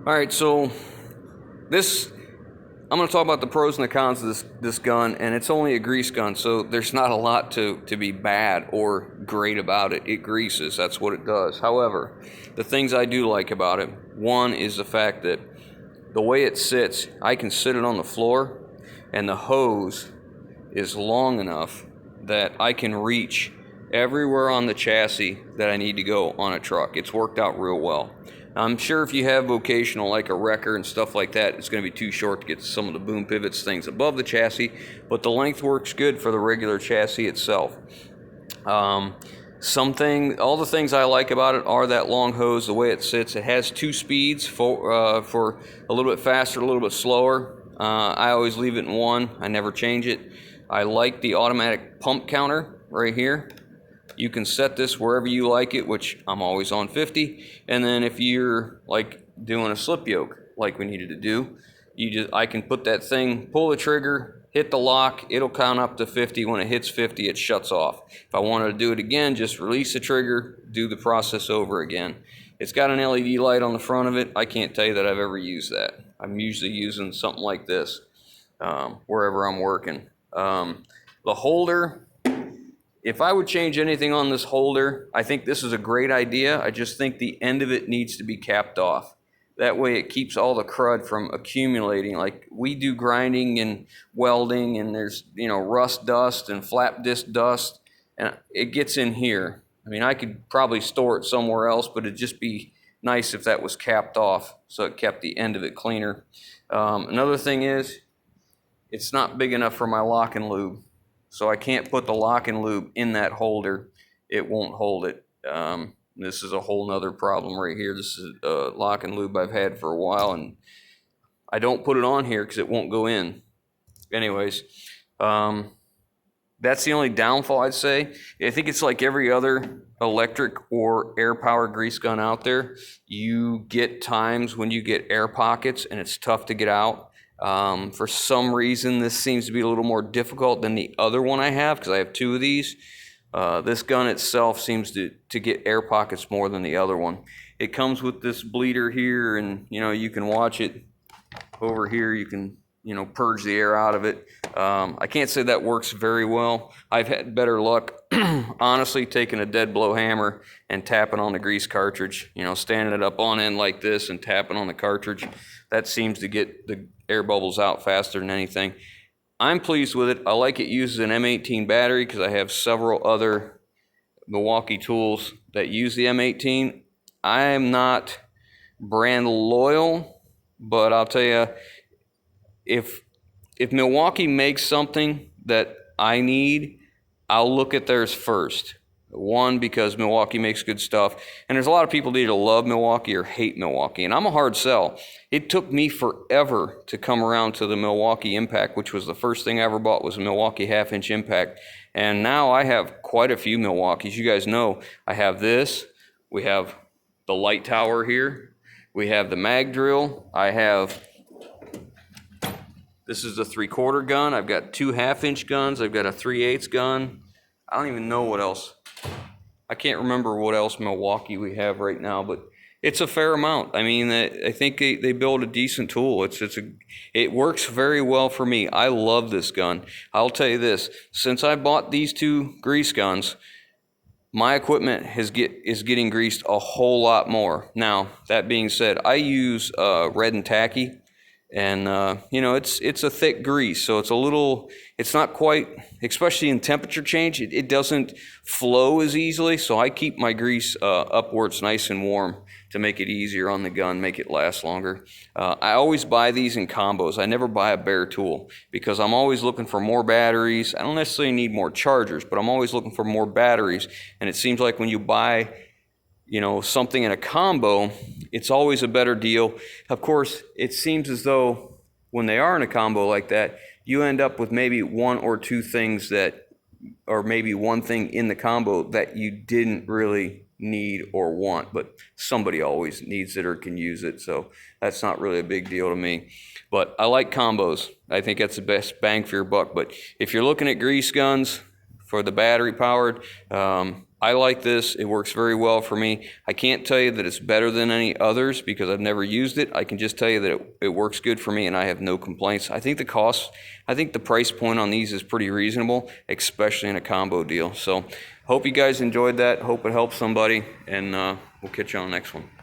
All right, so I'm going to talk about the pros and the cons of this gun, and it's only a grease gun, so there's not a lot to be bad or great about it. It greases, that's what it does. However, the things I do like about it, one is the fact that the way it sits, I can sit it on the floor, and the hose is long enough that I can reach everywhere on the chassis that I need to go on a truck. It's worked out real well. I'm sure if you have vocational like a wrecker and stuff like that, it's going to be too short to get to some of the boom pivots, things above the chassis, but the length works good for the regular chassis itself. All the things I like about it are that long hose, the way it sits. It has 2 speeds for a little bit faster, a little bit slower. I always leave it in 1. I never change it. I like the automatic pump counter right here. You can set this wherever you like it, which I'm always on 50. And then if you're like doing a slip yoke like we needed to do, I can put that thing, pull the trigger, hit the lock, it'll count up to 50. When it hits 50, it shuts off. If I wanted to do it again, just release the trigger, do the process over again. It's got an LED light on the front of it. I can't tell you that I've ever used that. I'm usually using something like this wherever I'm working. The holder, if I would change anything on this holder, I think this is a great idea. I just think the end of it needs to be capped off. That way it keeps all the crud from accumulating. Like we do grinding and welding, and there's, rust dust and flap disc dust, and it gets in here. I mean, I could probably store it somewhere else, but it'd just be nice if that was capped off so it kept the end of it cleaner. Another thing is, it's not big enough for my lock and lube. So I can't put the lock and lube in that holder. It won't hold it. This is a whole nother problem right here. This is a lock and lube I've had for a while, and I don't put it on here because it won't go in. Anyways, that's the only downfall I'd say. I think it's like every other electric or air power grease gun out there. You get times when you get air pockets and it's tough to get out. For some reason, this seems to be a little more difficult than the other one I have, because I have 2 of these. This gun itself seems to get air pockets more than the other one. It comes with this bleeder here, and you can watch it over here. You can purge the air out of it. I can't say that works very well. I've had better luck honestly taking a dead blow hammer and tapping on the grease cartridge, standing it up on end like this and tapping on the cartridge. That seems to get the air bubbles out faster than anything. I'm pleased with it. I like it uses an M18 battery because I have several other Milwaukee tools that use the M18. I am not brand loyal, but I'll tell you, if Milwaukee makes something that I need, I'll look at theirs first. One, because Milwaukee makes good stuff, and there's a lot of people that either love Milwaukee or hate Milwaukee, and I'm a hard sell. It took me forever to come around to the Milwaukee Impact, which was the first thing I ever bought, was a Milwaukee half-inch Impact, and now I have quite a few Milwaukees. You guys know I have this. We have the light tower here. We have the mag drill. This is the 3/4 gun. I've got 2 half-inch guns. I've got a 3/8 gun. I don't even know what else. I can't remember what else Milwaukee we have right now, but it's a fair amount. I mean, I think they build a decent tool. It works very well for me. I love this gun. I'll tell you this, since I bought these 2 grease guns, my equipment is getting greased a whole lot more. Now, that being said, I use GREAD and TACKY. And, it's a thick grease, so it's not quite, especially in temperature change, it doesn't flow as easily, so I keep my grease up where it's nice and warm to make it easier on the gun, make it last longer. I always buy these in combos. I never buy a bare tool because I'm always looking for more batteries. I don't necessarily need more chargers, but I'm always looking for more batteries, and it seems like when you buy something in a combo, it's always a better deal. Of course, it seems as though when they are in a combo like that, you end up with maybe 1 or 2 things or maybe 1 thing in the combo that you didn't really need or want, but somebody always needs it or can use it, so that's not really a big deal to me. But I like combos. I think that's the best bang for your buck. But if you're looking at grease guns, for the battery powered. I like this. It works very well for me. I can't tell you that it's better than any others because I've never used it. I can just tell you that it works good for me and I have no complaints. I think the price point on these is pretty reasonable, especially in a combo deal. So hope you guys enjoyed that. Hope it helps somebody, and we'll catch you on the next one.